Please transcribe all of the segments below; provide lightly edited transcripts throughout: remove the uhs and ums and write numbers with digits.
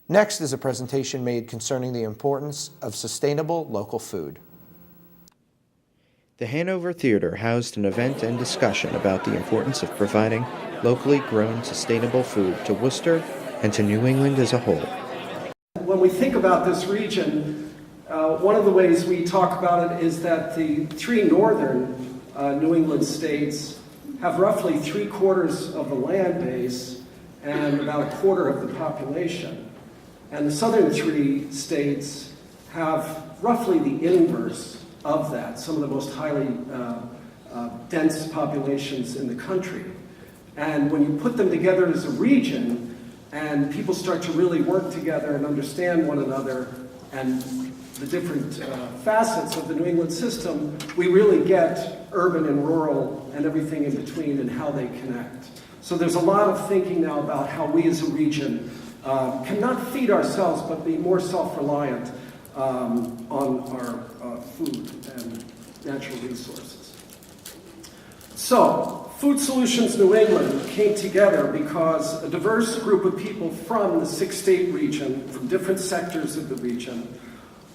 Next is a presentation made concerning the importance of sustainable local food. The Hanover Theater housed an event and discussion about the importance of providing locally grown sustainable food to Worcester and to New England as a whole. When we think about this region, one of the ways we talk about it is that the three northern New England states have roughly 3/4 of the land base and about 1/4 of the population. And the southern three states have roughly the inverse of that, some of the most highly dense populations in the country. And when you put them together as a region, and people start to really work together and understand one another and the different facets of the New England system, we really get urban and rural and everything in between and how they connect. So there's a lot of thinking now about how we as a region can not feed ourselves, but be more self-reliant on our food and natural resources. So, Food Solutions New England came together because a diverse group of people from the 6-state region, from different sectors of the region,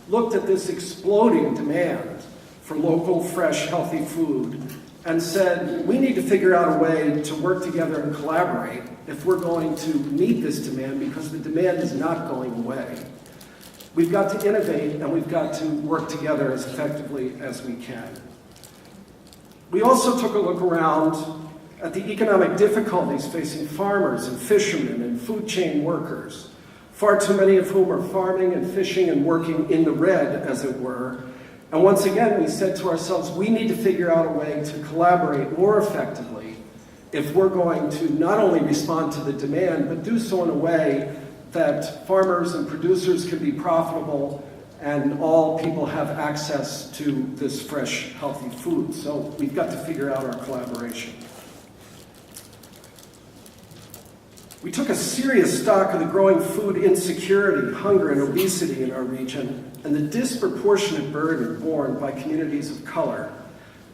looked at this exploding demand for local, fresh, healthy food and said, we need to figure out a way to work together and collaborate if we're going to meet this demand, because the demand is not going away. We've got to innovate and we've got to work together as effectively as we can. We also took a look around at the economic difficulties facing farmers and fishermen and food chain workers, far too many of whom are farming and fishing and working in the red, as it were. And once again, we said to ourselves, we need to figure out a way to collaborate more effectively if we're going to not only respond to the demand, but do so in a way that farmers and producers can be profitable and all people have access to this fresh, healthy food. So we've got to figure out our collaboration. We took a serious stock of the growing food insecurity, hunger, and obesity in our region, and the disproportionate burden borne by communities of color,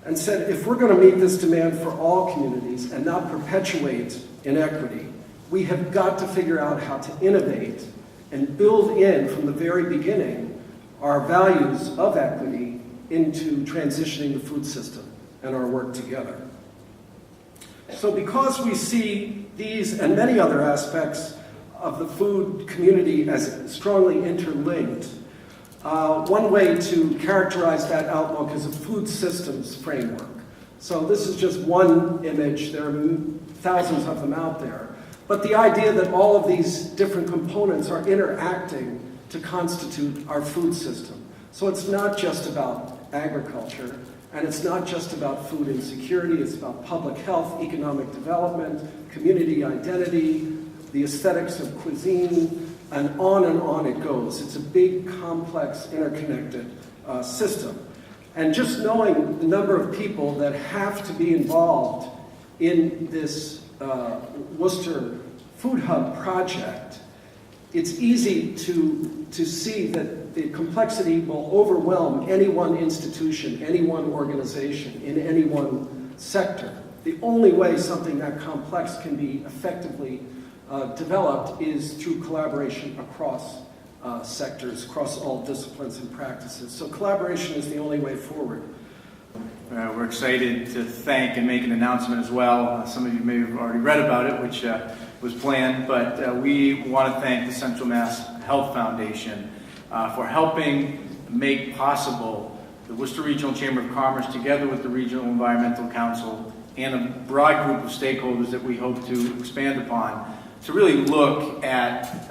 and said, if we're going to meet this demand for all communities and not perpetuate inequity, we have got to figure out how to innovate and build in from the very beginning our values of equity into transitioning the food system and our work together. So because we see these and many other aspects of the food community as strongly interlinked, one way to characterize that outlook is a food systems framework. So this is just one image. There are thousands of them out there. But the idea that all of these different components are interacting to constitute our food system. So it's not just about agriculture, and it's not just about food insecurity, it's about public health, economic development, community identity, the aesthetics of cuisine, and on it goes. It's a big, complex, interconnected system. And just knowing the number of people that have to be involved in this Worcester Food Hub project, it's easy to see that the complexity will overwhelm any one institution, any one organization, in any one sector. The only way something that complex can be effectively developed is through collaboration across sectors, across all disciplines and practices. So collaboration is the only way forward. We're excited to thank and make an announcement as well. Some of you may have already read about it, which was planned, but we want to thank the Central Mass Health Foundation for helping make possible the Worcester Regional Chamber of Commerce, together with the Regional Environmental Council and a broad group of stakeholders that we hope to expand upon, to really look at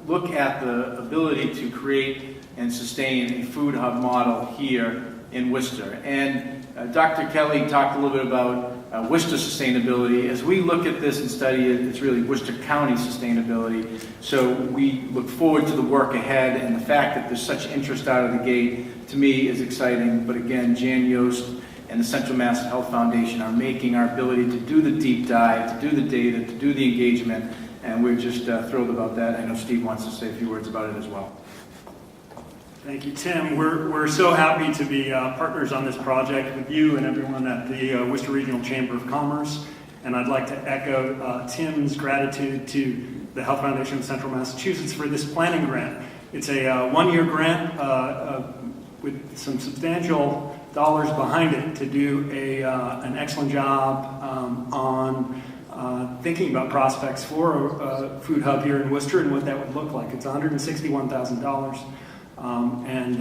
the ability to create and sustain a food hub model here in Worcester. And Dr. Kelly talked a little bit about Worcester sustainability. As we look at this and study it, it's really Worcester County sustainability. So we look forward to the work ahead, and the fact that there's such interest out of the gate, to me, is exciting. But again, Jan Yost and the Central Mass Health Foundation are making our ability to do the deep dive, to do the data, to do the engagement, and we're just thrilled about that. I know Steve wants to say a few words about it as well. Thank you, Tim. We're so happy to be partners on this project with you and everyone at the Worcester Regional Chamber of Commerce. And I'd like to echo Tim's gratitude to the Health Foundation of Central Massachusetts for this planning grant. It's a one-year grant with some substantial dollars behind it to do an excellent job on thinking about prospects for a food hub here in Worcester and what that would look like. It's $161,000, and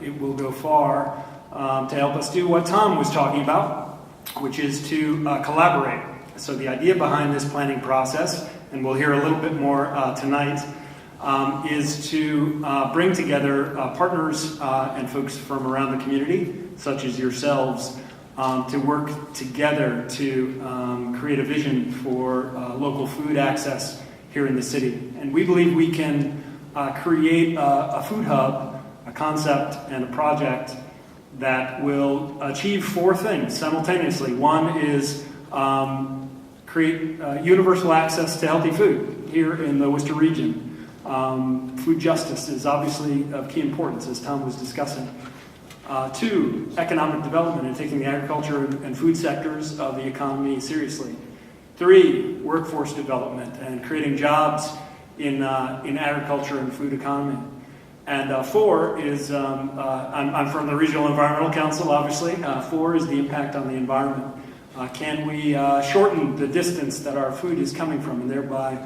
it will go far to help us do what Tom was talking about, which is to collaborate. So the idea behind this planning process, and we'll hear a little bit more tonight, is to bring together partners and folks from around the community, such as yourselves, to work together to create a vision for local food access here in the city. And we believe we can create a food hub, a concept, and a project that will achieve four things simultaneously. One is create universal access to healthy food here in the Worcester region. Food justice is obviously of key importance, as Tom was discussing. Two, economic development and taking the agriculture and food sectors of the economy seriously. Three, workforce development and creating jobs in agriculture and food economy. And four is, I'm from the Regional Environmental Council, obviously. Four is the impact on the environment. Can we shorten the distance that our food is coming from and thereby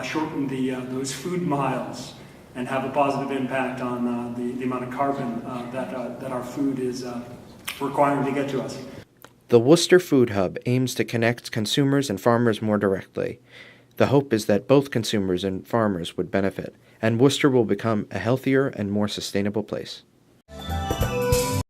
shorten those food miles and have a positive impact on the amount of carbon that our food is requiring to get to us. The Worcester Food Hub aims to connect consumers and farmers more directly. The hope is that both consumers and farmers would benefit, and Worcester will become a healthier and more sustainable place.